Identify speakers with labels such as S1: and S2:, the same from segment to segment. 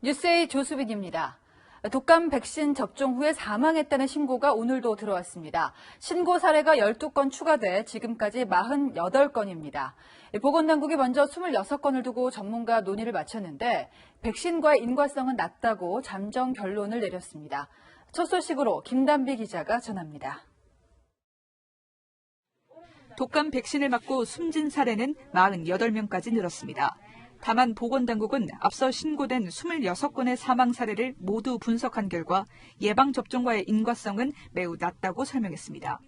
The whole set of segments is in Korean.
S1: 뉴스의 조수빈입니다. 독감 백신 접종 후에 사망했다는 신고가 오늘도 들어왔습니다. 신고 사례가 12건 추가돼 지금까지 48건입니다. 보건당국이 먼저 26건을 두고 전문가 논의를 마쳤는데 백신과의 인과성은 낮다고 잠정 결론을 내렸습니다. 첫 소식으로 김단비 기자가 전합니다.
S2: 독감 백신을 맞고 숨진 사례는 48명까지 늘었습니다. 다만 보건당국은 앞서 신고된 26건의 사망 사례를 모두 분석한 결과 예방접종과의 인과성은 매우 낮다고 설명했습니다.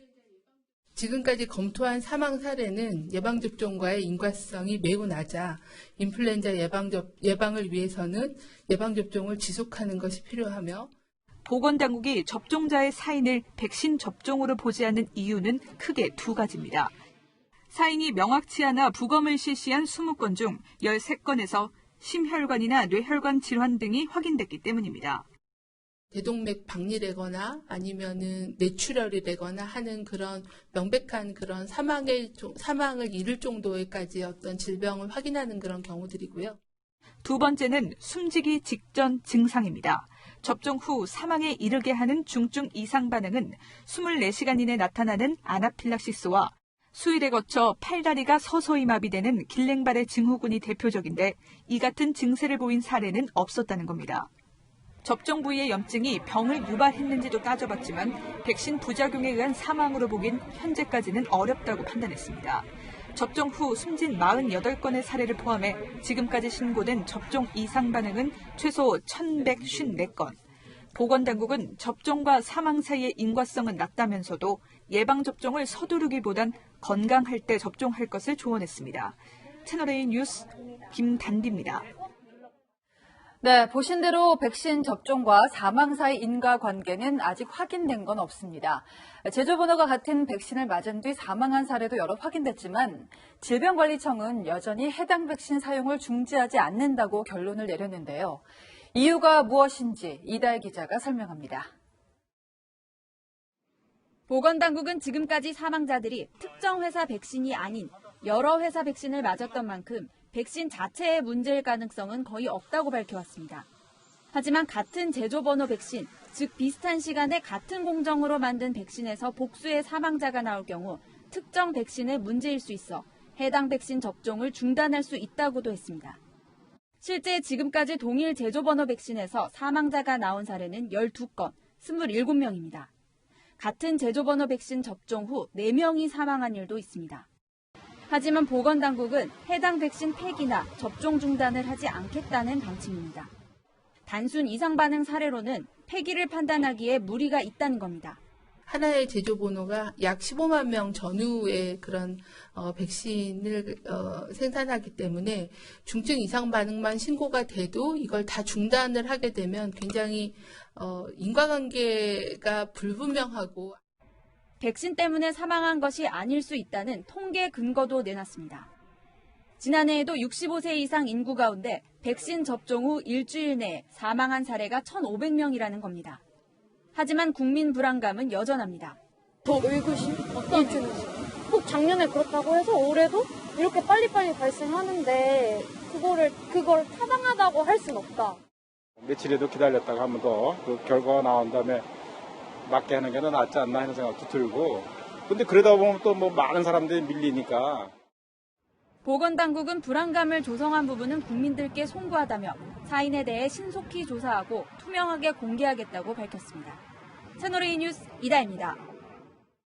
S3: 지금까지 검토한 사망 사례는 예방접종과의 인과성이 매우 낮아 인플루엔자 예방을 위해서는 예방접종을 지속하는 것이 필요하며
S2: 보건당국이 접종자의 사인을 백신 접종으로 보지 않는 이유는 크게 두 가지입니다. 사인이 명확치 않아 부검을 실시한 20건 중 13건에서 심혈관이나 뇌혈관 질환 등이 확인됐기 때문입니다.
S3: 대동맥 박리되거나 아니면은 뇌출혈이 되거나 하는 그런 명백한 그런 사망을 이를 정도의까지 어떤 질병을 확인하는 그런 경우들이고요.
S2: 두 번째는 숨지기 직전 증상입니다. 접종 후 사망에 이르게 하는 중증 이상 반응은 24시간 이내 나타나는 아나필락시스와 수일에 거쳐 팔다리가 서서히 마비되는 길랭발의 증후군이 대표적인데 이 같은 증세를 보인 사례는 없었다는 겁니다. 접종 부위의 염증이 병을 유발했는지도 따져봤지만 백신 부작용에 의한 사망으로 보긴 현재까지는 어렵다고 판단했습니다. 접종 후 숨진 48건의 사례를 포함해 지금까지 신고된 접종 이상 반응은 최소 1,154건. 보건당국은 접종과 사망 사이의 인과성은 낮다면서도 예방접종을 서두르기보단 건강할 때 접종할 것을 조언했습니다. 채널A 뉴스 김단비입니다.
S1: 네, 보신 대로 백신 접종과 사망 사이 인과관계는 아직 확인된 건 없습니다. 제조번호가 같은 백신을 맞은 뒤 사망한 사례도 여러 확인됐지만 질병관리청은 여전히 해당 백신 사용을 중지하지 않는다고 결론을 내렸는데요. 이유가 무엇인지 이다혜 기자가 설명합니다.
S4: 보건당국은 지금까지 사망자들이 특정 회사 백신이 아닌 여러 회사 백신을 맞았던 만큼 백신 자체의 문제일 가능성은 거의 없다고 밝혀왔습니다. 하지만 같은 제조번호 백신, 즉 비슷한 시간에 같은 공정으로 만든 백신에서 복수의 사망자가 나올 경우 특정 백신의 문제일 수 있어 해당 백신 접종을 중단할 수 있다고도 했습니다. 실제 지금까지 동일 제조번호 백신에서 사망자가 나온 사례는 12건, 27명입니다. 같은 제조번호 백신 접종 후 4명이 사망한 일도 있습니다. 하지만 보건당국은 해당 백신 폐기나 접종 중단을 하지 않겠다는 방침입니다. 단순 이상 반응 사례로는 폐기를 판단하기에 무리가 있다는 겁니다.
S3: 하나의 제조번호가 약 15만 명 전후의 그런 백신을 생산하기 때문에 중증 이상 반응만 신고가 돼도 이걸 다 중단을 하게 되면 굉장히 인과관계가 불분명하고
S4: 백신 때문에 사망한 것이 아닐 수 있다는 통계 근거도 내놨습니다. 지난해에도 65세 이상 인구 가운데 백신 접종 후 일주일 내에 사망한 사례가 1,500명이라는 겁니다. 하지만 국민 불안감은 여전합니다.
S5: 더 의구심? 어떤 의구심? 꼭 작년에 그렇다고 해서 올해도 이렇게 빨리빨리 발생하는데 그걸 타당하다고 할 순 없다.
S6: 며칠이라도 기다렸다가 한 번 더 그 결과가 나온 다음에 맞게 하는 게 더 낫지 않나 하는 생각도 들고 근데 그러다 보면 또 뭐 많은 사람들이 밀리니까.
S4: 보건당국은 불안감을 조성한 부분은 국민들께 송구하다며 사인에 대해 신속히 조사하고 투명하게 공개하겠다고 밝혔습니다. 채널A 뉴스 이다혜입니다.